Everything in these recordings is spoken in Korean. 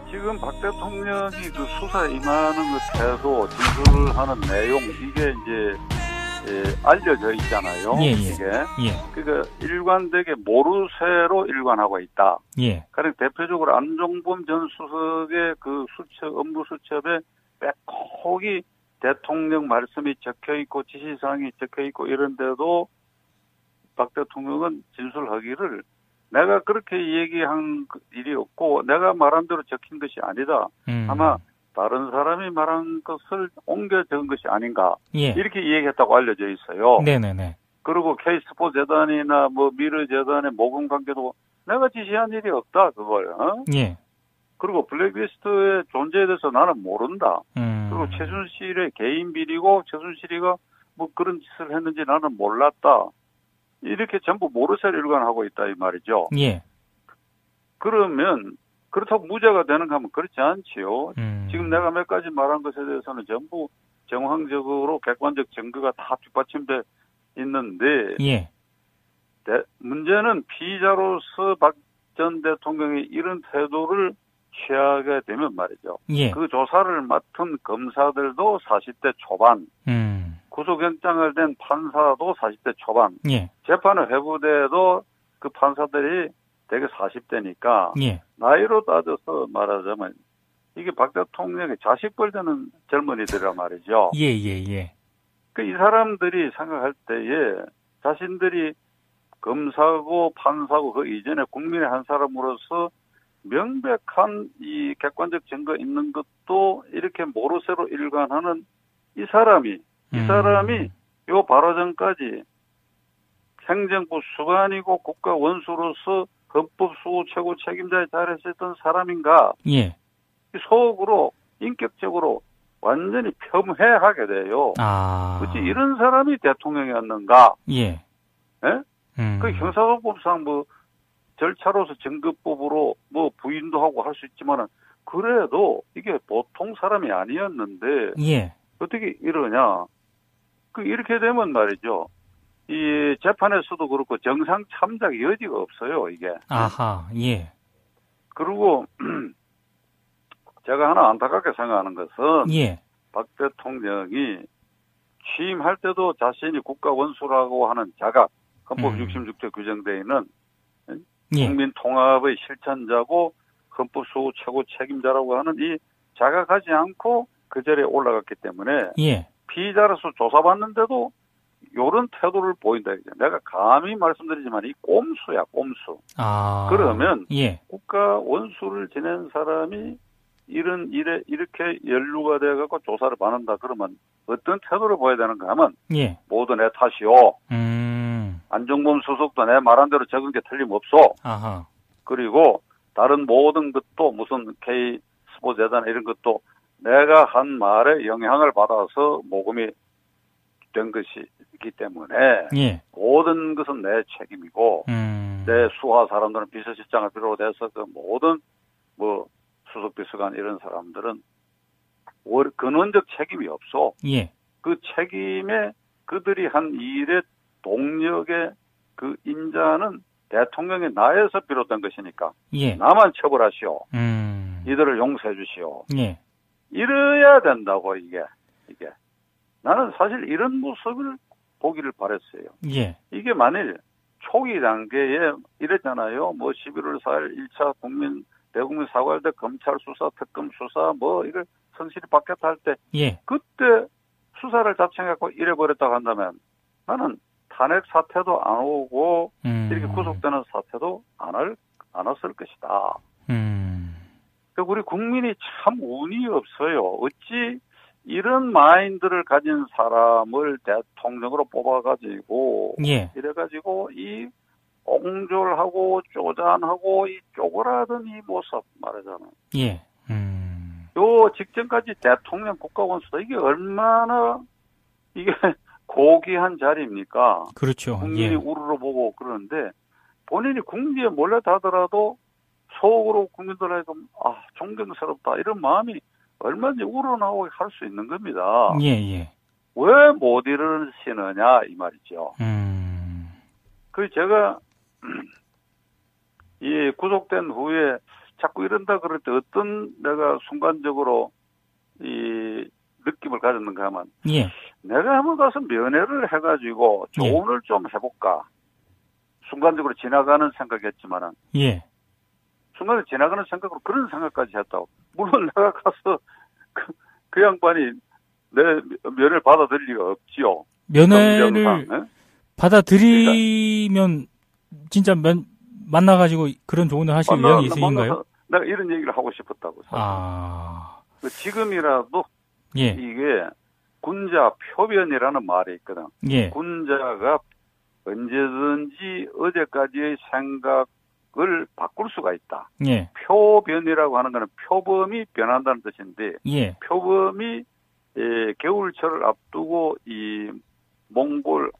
지금 박 대통령이 그 수사에 임하는 그 태도, 진술하는 내용, 이게 이제, 알려져 있잖아요. 예, 예. 이게. 예. 그러니까 일관되게 모르쇠로 일관하고 있다. 예. 그러니까 대표적으로 안종범 전 수석의 그 업무 수첩에 빼곡히 대통령 말씀이 적혀 있고 지시사항이 적혀 있고 이런데도 박 대통령은 진술하기를 내가 그렇게 얘기한 일이 없고 내가 말한 대로 적힌 것이 아니다. 아마 다른 사람이 말한 것을 옮겨 적은 것이 아닌가. 예. 이렇게 얘기했다고 알려져 있어요. 네네네. 그리고 K스포 재단이나 뭐 미르 재단의 모금 관계도 내가 지시한 일이 없다. 그걸. 예. 그리고 블랙리스트의 존재에 대해서 나는 모른다. 그리고 최순실의 개인 비리고 최순실이가 뭐 그런 짓을 했는지 나는 몰랐다. 이렇게 전부 모르쇠로 일관하고 있다 이 말이죠. 예. 그러면 그렇다고 무죄가 되는가 하면 그렇지 않지요. 지금 내가 몇 가지 말한 것에 대해서는 전부 정황적으로 객관적 증거가 다 뒷받침돼 있는데 예. 문제는 피의자로서 박 전 대통령이 이런 태도를 취하게 되면 말이죠. 예. 그 조사를 맡은 검사들도 40대 초반, 구속영장을 낸 판사도 40대 초반, 예. 재판에 회부돼도 그 판사들이 대개 40대니까 예. 나이로 따져서 말하자면 이게 박 대통령의 자식뻘 되는 젊은이들이란 말이죠. 예, 예, 예. 이 사람들이 생각할 때에 자신들이 검사고 판사고 그 이전에 국민의 한 사람으로서 명백한 이 객관적 증거 있는 것도 이렇게 모르쇠로 일관하는 이 사람이 요 바로 전까지 행정부 수반이고 국가 원수로서 헌법수호 최고 책임자의 자리에 있었던 사람인가? 예. 속으로 인격적으로 완전히 폄훼하게 돼요. 그렇지 이런 사람이 대통령이었는가? 예. 예? 그 형사소법상 뭐 절차로서 증거법으로 뭐 부인도 하고 할 수 있지만은 그래도 이게 보통 사람이 아니었는데 예. 어떻게 이러냐? 이렇게 되면 말이죠. 이 재판에서도 그렇고 정상 참작 여지가 없어요, 이게. 아하, 예. 그리고 제가 하나 안타깝게 생각하는 것은 예. 박 대통령이 취임할 때도 자신이 국가 원수라고 하는 자각, 헌법 66조 규정되어 있는 예. 국민 통합의 실천자고 헌법 수호 최고 책임자라고 하는 이 자각하지 않고 그 자리에 올라갔기 때문에 예. 피의자로서 조사받는데도 이런 태도를 보인다. 내가 감히 말씀드리지만 이 꼼수야, 꼼수. 그러면 예. 국가 원수를 지낸 사람이 이런 일에 이렇게 연루가 돼갖고 조사를 받는다. 그러면 어떤 태도를 보여야 되는가 하면 예. 모두 내 탓이요. 안종범 수석도 내 말한 대로 적은 게 틀림없어. 아하. 그리고 다른 모든 것도 무슨 K스포재단 이런 것도 내가 한 말에 영향을 받아서 모금이 된 것이기 때문에 예. 모든 것은 내 책임이고 내 수하 사람들은 비서실장을 비롯해서 그 모든 뭐 수석비서관 이런 사람들은 근원적 책임이 없어. 예. 그 책임에 그들이 한 일의 동력의 그 인자는 대통령의 나에서 비롯된 것이니까 예. 나만 처벌하시오. 이들을 용서해 주시오. 예. 이래야 된다고 이게. 나는 사실 이런 모습을 보기를 바랬어요. 예. 이게 만일 초기 단계에 이랬잖아요. 뭐 11월 4일 1차 대국민 사과할 때 검찰 수사, 특검 수사 뭐 이걸 성실히 받겠다 할 때 예. 그때 수사를 자청해갖고 이래버렸다고 한다면 나는 탄핵 사태도 안 오고 이렇게 구속되는 사태도 안 왔을 것이다. 우리 국민이 참 운이 없어요. 어찌 이런 마인드를 가진 사람을 대통령으로 뽑아가지고 예. 이래가지고 이 옹졸하고 쪼잔하고 이 쪼그라든 이 모습 말하자면 예. 요 직전까지 대통령 국가원수다. 이게 얼마나 이게 고귀한 자리입니까? 그렇죠. 국민이 예. 우르르 보고 그러는데 본인이 국리에 몰려다더라도 속으로 국민들에게 존경스럽다 이런 마음이 얼마든지 우러나오게 할 수 있는 겁니다. 예. 왜 못 이러시느냐 이 말이죠. 제가 이 구속된 후에 자꾸 이런다 그럴 때 어떤 내가 순간적으로 이 느낌을 가졌는가 하면 예. 내가 한번 가서 면회를 해가지고 조언을 좀 해볼까. 순간적으로 지나가는 생각이었지만은 예. 순간에 지나가는 생각으로 그런 생각까지 했다고. 물론 내가 가서 그 양반이 내 면회를 받아들일 리가 없지요. 면회를 정상, 받아들이면 진짜 만나가지고 그런 조언을 하실 의향이 있으신가요? 내가 이런 얘기를 하고 싶었다고. 지금이라도 예. 이게 군자 표변이라는 말이 있거든. 예. 군자가 언제든지 어제까지의 생각을 바꿀 수가 있다. 예. 표변이라고 하는 것은 표범이 변한다는 뜻인데 예. 표범이 겨울철을 앞두고 이 몽골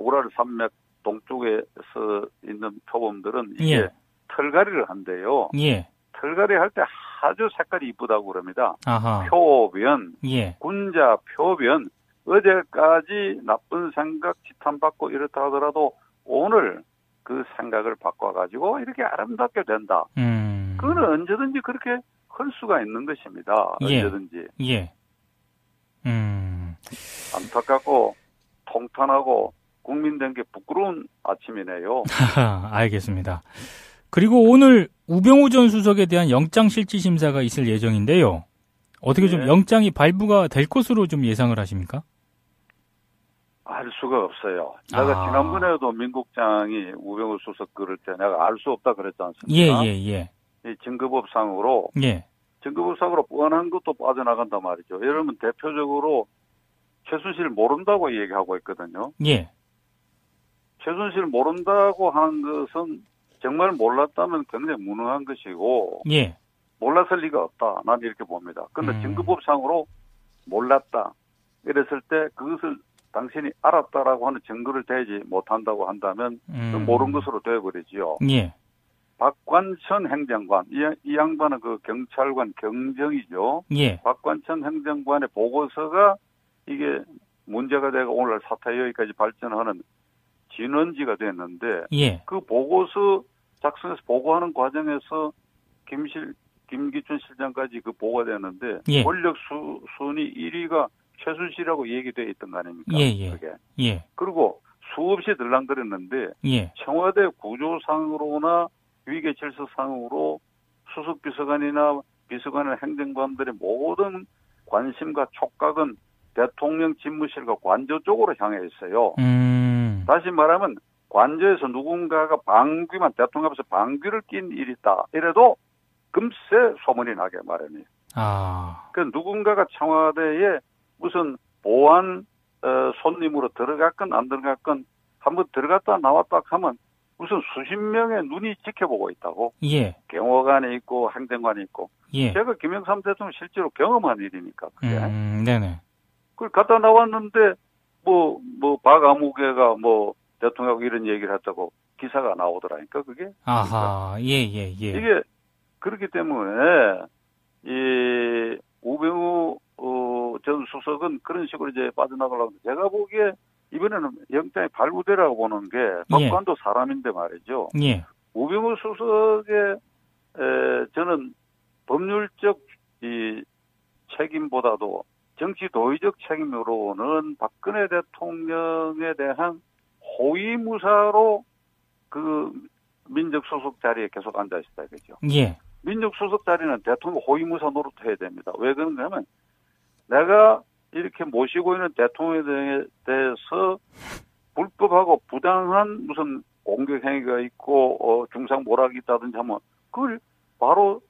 우랄 산맥 동쪽에서 있는 표범들은 이게 예. 털갈이를 한대요. 예. 털갈이 할 때 아주 색깔이 이쁘다고 그럽니다. 아하. 표변, 예. 군자 표변, 어제까지 나쁜 생각 지탄받고 이렇다 하더라도 오늘 그 생각을 바꿔가지고 이렇게 아름답게 된다. 그거는 언제든지 그렇게 할 수가 있는 것입니다. 예. 언제든지. 예. 안타깝고 통탄하고 국민된 게 부끄러운 아침이네요. 알겠습니다. 그리고 오늘 우병우 전 수석에 대한 영장실질심사가 있을 예정인데요. 어떻게 좀 영장이 발부가 될 것으로 좀 예상을 하십니까? 알 수가 없어요. 내가 지난번에도 민국장이 우병우 수석 그럴 때 내가 알 수 없다 그랬지 않습니까? 예. 이 증거법상으로 증거법상으로 뻔한 것도 빠져나간단 말이죠. 여러분 대표적으로 최순실 모른다고 얘기하고 있거든요. 예. 최순실 모른다고 하는 것은 정말 몰랐다면 굉장히 무능한 것이고 예. 몰랐을 리가 없다. 난 이렇게 봅니다. 그런데 증거법상으로 몰랐다. 이랬을 때 그것을 당신이 알았다라고 하는 증거를 대지 못한다고 한다면 모른 것으로 되어버리지요. 예. 박관천 행정관, 이 양반은 그 경찰관 경정이죠. 예. 박관천 행정관의 보고서가 이게 문제가 되고 오늘날 사태 여기까지 발전하는 진원지가 됐는데 예. 그 보고서 작성해서 보고하는 과정에서 김기춘 실장까지 그 보고가 됐는데 권력 순위 1위가 최순실이라고 얘기되어 있던 거 아닙니까? 그게. 그리고 수없이 들락거렸는데 청와대 구조상으로나 위계 질서상으로 수석 비서관이나 비서관의 행정관들의 모든 관심과 촉각은 대통령 집무실과 관저 쪽으로 향해 있어요. 다시 말하면 관저에서 누군가가 방귀만 대통령 앞에서 방귀를 낀 일이 있다. 이래도 금세 소문이 나게 마련이에요. 그 누군가가 청와대에 무슨 보안 손님으로 들어갔건 안 들어갔건 한번 들어갔다 나왔다 하면 무슨 수십 명의 눈이 지켜보고 있다고. 경호관이 있고 행정관이 있고. 제가 김영삼 대통령 실제로 경험한 일이니까 그게. 네네. 그걸 갔다 나왔는데 박아무개가 대통령하고 이런 얘기를 했다고 기사가 나오더라니까 그게. 이게 그렇기 때문에 이 우병우 전 수석은 그런 식으로 이제 빠져나가려고 하는데 제가 보기에 이번에는 영장이 발부되라고 보는 게 법관도 사람인데 말이죠. 우병우 수석의 저는 법률적 이 책임보다도 정치 도의적 책임으로는 박근혜 대통령에 대한 호위무사로 그 민정수석 자리에 계속 앉아있다 이거죠. 민정수석 자리는 대통령 호위무사 노릇해야 됩니다. 왜 그런가 하면 내가 이렇게 모시고 있는 대통령에 대해서 불법하고 부당한 무슨 공격행위가 있고 중상모략이 있다든지 하면 그걸 바로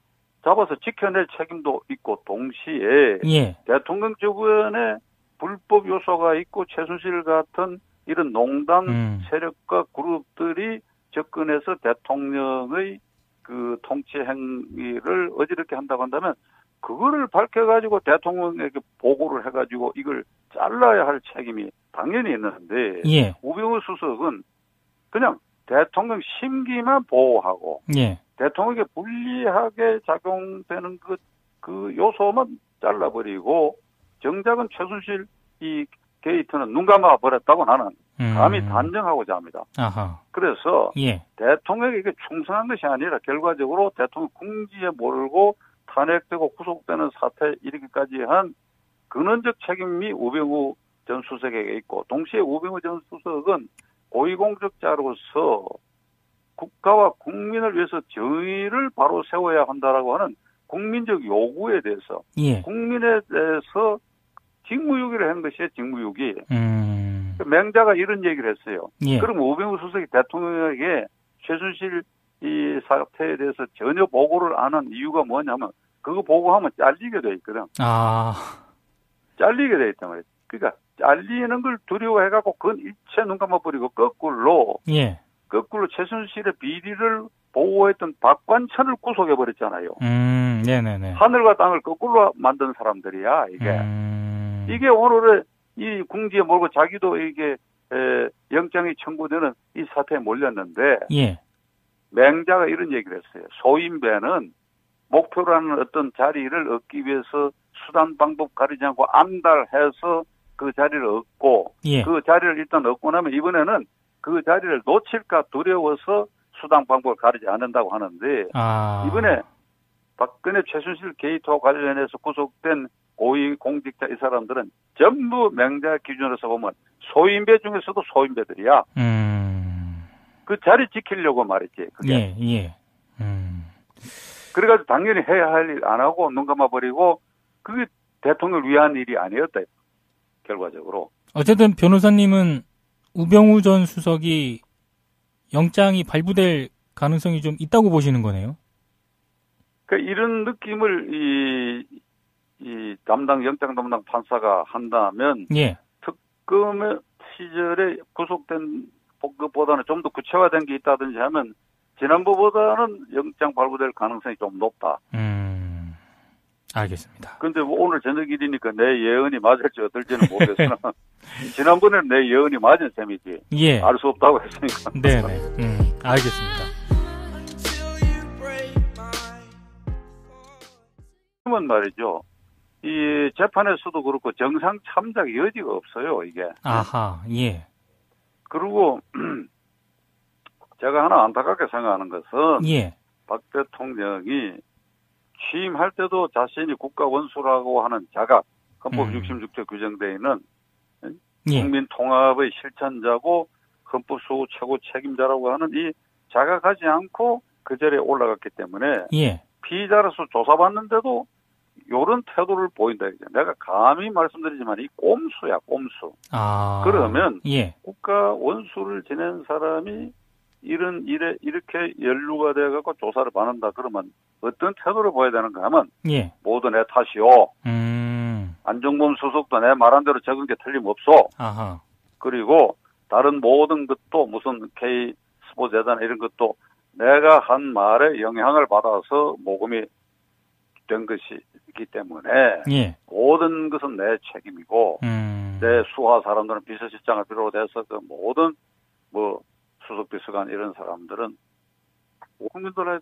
잡아서 지켜낼 책임도 있고 동시에 대통령 주변에 불법 요소가 있고 최순실 같은 이런 농단 세력과 그룹들이 접근해서 대통령의 그 통치 행위를 어지럽게 한다고 한다면 그거를 밝혀가지고 대통령에게 보고를 해가지고 이걸 잘라야 할 책임이 당연히 있는데 우병우 수석은 그냥 대통령 심기만 보호하고 대통령에게 불리하게 작용되는 그 요소만 잘라버리고 정작은 최순실 이 게이트는 눈 감아 버렸다고 나는 감히 단정하고자 합니다. 아하. 그래서 예. 대통령에게 충성한 것이 아니라 결과적으로 대통령 궁지에 몰고 탄핵되고 구속되는 사태 이르기까지 한 근원적 책임이 우병우 전 수석에게 있고, 동시에 우병우 전 수석은 고위공직자로서 국가와 국민을 위해서 정의를 바로 세워야 한다라고 하는 국민적 요구에 대해서 예. 국민에 대해서 직무유기를 한 것이 직무유기. 맹자가 이런 얘기를 했어요. 예. 그럼 우병우 수석이 대통령에게 최순실 이 사태에 대해서 전혀 보고를 안 한 이유가 뭐냐면, 그거 보고하면 잘리게 돼 있거든. 아. 잘리게 돼 있단 말이에요. 그러니까 잘리는 걸 두려워해갖고 그건 일체 눈 감아버리고 거꾸로 예. 최순실의 비리를 보호했던 박관천을 구속해버렸잖아요. 네네네. 하늘과 땅을 거꾸로 만든 사람들이야, 이게. 이게 오늘의 이 궁지에 몰고 자기도 이게 영장이 청구되는 이 사태에 몰렸는데, 예. 맹자가 이런 얘기를 했어요. 소인배는 목표라는 어떤 자리를 얻기 위해서 수단 방법 가리지 않고 안달해서 그 자리를 얻고, 예. 그 자리를 일단 얻고 나면 이번에는 그 자리를 놓칠까 두려워서 수단 방법을 가리지 않는다고 하는데, 이번에 박근혜 최순실 게이트와 관련해서 구속된 고위 공직자 이 사람들은 전부 맹자 기준으로서 보면 소인배 중에서도 소인배들이야. 그 자리 지키려고 말이지. 그게. 예. 그래가지고 당연히 해야 할 일 안 하고 눈 감아버리고, 그게 대통령을 위한 일이 아니었다. 결과적으로. 어쨌든 변호사님은 우병우 전 수석이 영장이 발부될 가능성이 좀 있다고 보시는 거네요. 그러니까 이런 느낌을 이 영장 담당 판사가 한다면, 예. 특검의 시절에 구속된 것보다는 좀 더 구체화된 게 있다든지 하면 지난번보다는 영장 발부될 가능성이 좀 높다. 알겠습니다. 근데 뭐 오늘 저녁 일이니까 내 예언이 맞을지 어떨지는 모르겠으나 지난번에는 내 예언이 맞은 셈이지. 예. 알 수 없다고 했으니까. 네네. 알겠습니다. 그러면 말이죠. 이 재판에서도 그렇고 정상 참작 여지가 없어요, 이게. 아하, 예. 그리고 제가 하나 안타깝게 생각하는 것은, 예. 박 대통령이 취임할 때도 자신이 국가 원수라고 하는 자각, 헌법 66조 규정되어 있는 예. 국민 통합의 실천자고 헌법 수호 최고 책임자라고 하는 이 자각하지 않고 그 자리에 올라갔기 때문에, 예. 피의자로서 조사받는데도 이런 태도를 보인다. 내가 감히 말씀드리지만 이 꼼수야, 꼼수. 그러면 예. 국가 원수를 지낸 사람이 이런 일에 이렇게 연루가 돼갖고 조사를 받는다. 그러면 어떤 태도를 보여야 되는가 하면, 예. 모두 내 탓이요. 안종범 수석도 내 말한 대로 적은 게 틀림없어. 아하. 그리고 다른 모든 것도 무슨 K 스포재단 이런 것도 내가 한 말에 영향을 받아서 모금이 된 것이기 때문에 예. 모든 것은 내 책임이고 내 수하 사람들은 비서실장을 비롯해서 그 모든 뭐 수석 비서관 이런 사람들은 국민들에게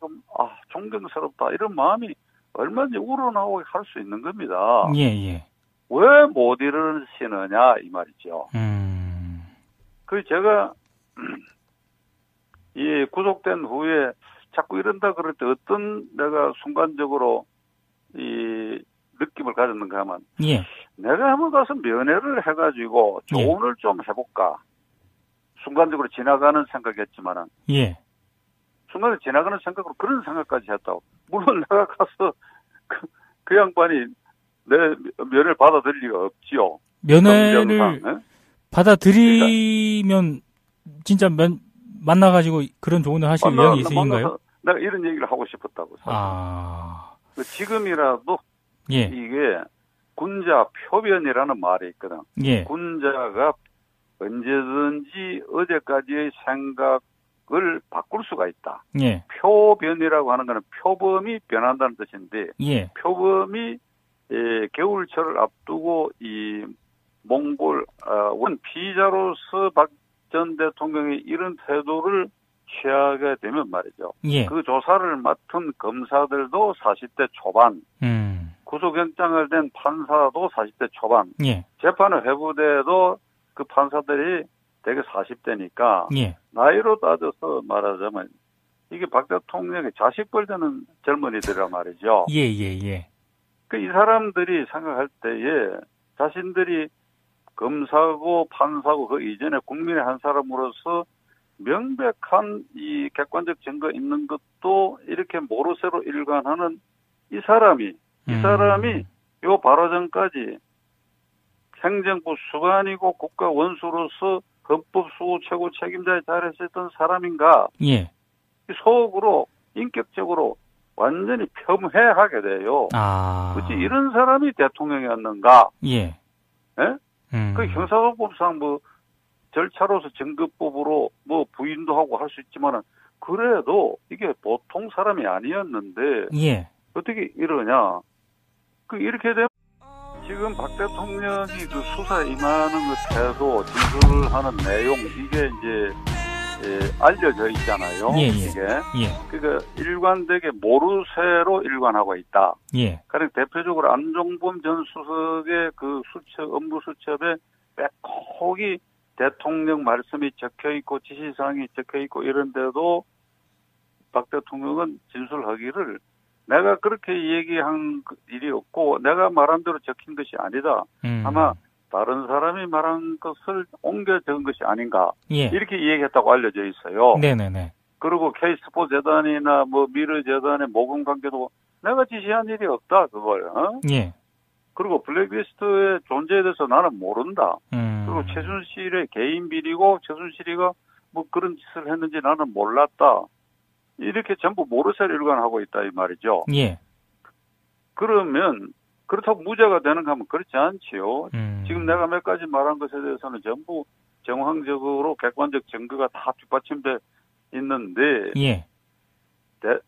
존경스럽다 이런 마음이 얼마든지 우러나오게 할 수 있는 겁니다. 예. 왜 못 이루시느냐 이 말이죠. 그 제가 이 구속된 후에 자꾸 이런다 그럴 때 어떤 내가 순간적으로 이 느낌을 가졌는가 하면 예. 내가 한번 가서 면회를 해가지고 조언을 좀 해볼까. 순간적으로 지나가는 생각이었지만은 예. 순간에 지나가는 생각으로 그런 생각까지 했다고. 물론 내가 가서 그 양반이 내 면회를 받아들일 리가 없지요. 면회를 받아들이면 진짜 만나가지고 그런 조언을 하실 의향이 있으신가요? 내가 이런 얘기를 하고 싶었다고. 지금이라도 이게 군자 표변이라는 말이 있거든. 군자가 언제든지 어제까지의 생각을 바꿀 수가 있다. 표변이라고 하는 것은 표범이 변한다는 뜻인데 표범이 겨울철을 앞두고 이 몽골 원 피의자로서 박 전 대통령이 이런 태도를 취하게 되면 말이죠. 그 조사를 맡은 검사들도 40대 초반, 구속영장을 낸 판사도 40대 초반, 재판의 회부대도 그 판사들이 대개 40대니까 예. 나이로 따져서 말하자면 이게 박 대통령의 자식뻘 되는 젊은이들이란 말이죠. 예, 예, 예. 그 이 사람들이 생각할 때에 자신들이 검사고 판사고 그 이전에 국민의 한 사람으로서 명백한 이 객관적 증거 있는 것도 이렇게 모르쇠로 일관하는 이 사람이 요 바로 전까지 행정부 수반이고 국가 원수로서 헌법 수호 최고 책임자의 자리에 있었던 사람인가? 예. 속으로 인격적으로 완전히 폄훼하게 돼요. 그렇지 이런 사람이 대통령이었는가? 예. 예? 그 형사소법상 뭐 절차로서 증거법으로 뭐 부인도 하고 할 수 있지만은 그래도 이게 보통 사람이 아니었는데 예. 어떻게 이러냐? 그 이렇게 되면 지금 박 대통령이 그 수사에 임하는 그 태도, 진술을 하는 내용 이게 이제 알려져 있잖아요. 예, 예. 이게 예. 그러니까 일관되게 모르쇠로 일관하고 있다. 예. 그러니까 대표적으로 안종범 전 수석의 그 수첩 업무 수첩에 빼곡히 대통령 말씀이 적혀 있고 지시사항이 적혀 있고 이런데도 박 대통령은 진술하기를 내가 그렇게 얘기한 일이 없고 내가 말한 대로 적힌 것이 아니다. 아마 다른 사람이 말한 것을 옮겨 적은 것이 아닌가. 예. 이렇게 얘기했다고 알려져 있어요. 네네네. 그리고 K스포 재단이나 뭐 미르 재단의 모금 관계도 내가 지시한 일이 없다. 그걸. 예. 그리고 블랙리스트의 존재에 대해서 나는 모른다. 그리고 최순실의 개인 비리고 최순실이가 뭐 그런 짓을 했는지 나는 몰랐다. 이렇게 전부 모르쇠로 일관하고 있다 이 말이죠. 예. 그러면 그렇다고 무죄가 되는가 하면 그렇지 않지요. 지금 내가 몇 가지 말한 것에 대해서는 전부 정황적으로 객관적 증거가 다 뒷받침돼 있는데 예.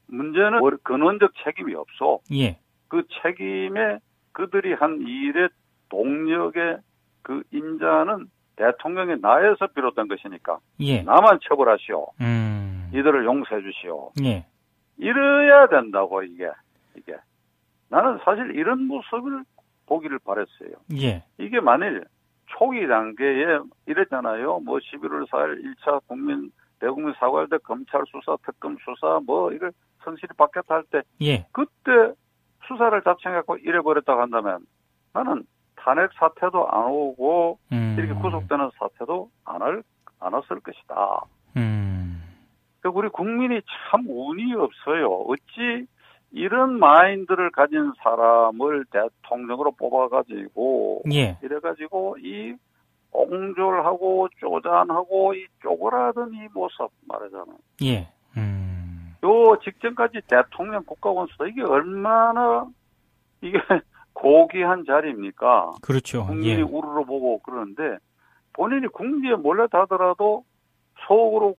문제는 근원적 책임이 없어. 예. 그 책임에 그들이 한 일의 동력의 그 인자는 대통령의 나에서 비롯된 것이니까 예. 나만 처벌하시오. 이들을 용서해 주시오. 예. 이래야 된다고 이게. 나는 사실 이런 모습을 보기를 바랬어요. 예. 이게 만일 초기 단계에 이랬잖아요. 뭐 11월 4일 1차 대국민 사과할 때 검찰 수사, 특검 수사 뭐 이걸 성실히 받겠다 할 때 예. 그때 수사를 자청해갖고 이래버렸다고 한다면 나는 탄핵 사태도 안 오고 이렇게 구속되는 사태도 안 왔을 것이다. 그러니까 우리 국민이 참 운이 없어요. 어찌 이런 마인드를 가진 사람을 대통령으로 뽑아가지고 예. 이래가지고 이 옹졸하고 쪼잔하고 이 쪼그라든 이 모습 말하자면 예. 요 직전까지 대통령 국가원수다. 이게 얼마나 이게 고귀한 자리입니까? 그렇죠. 국민이 예. 우르르 보고 그러는데 본인이 궁지에 몰래 다더라도 속으로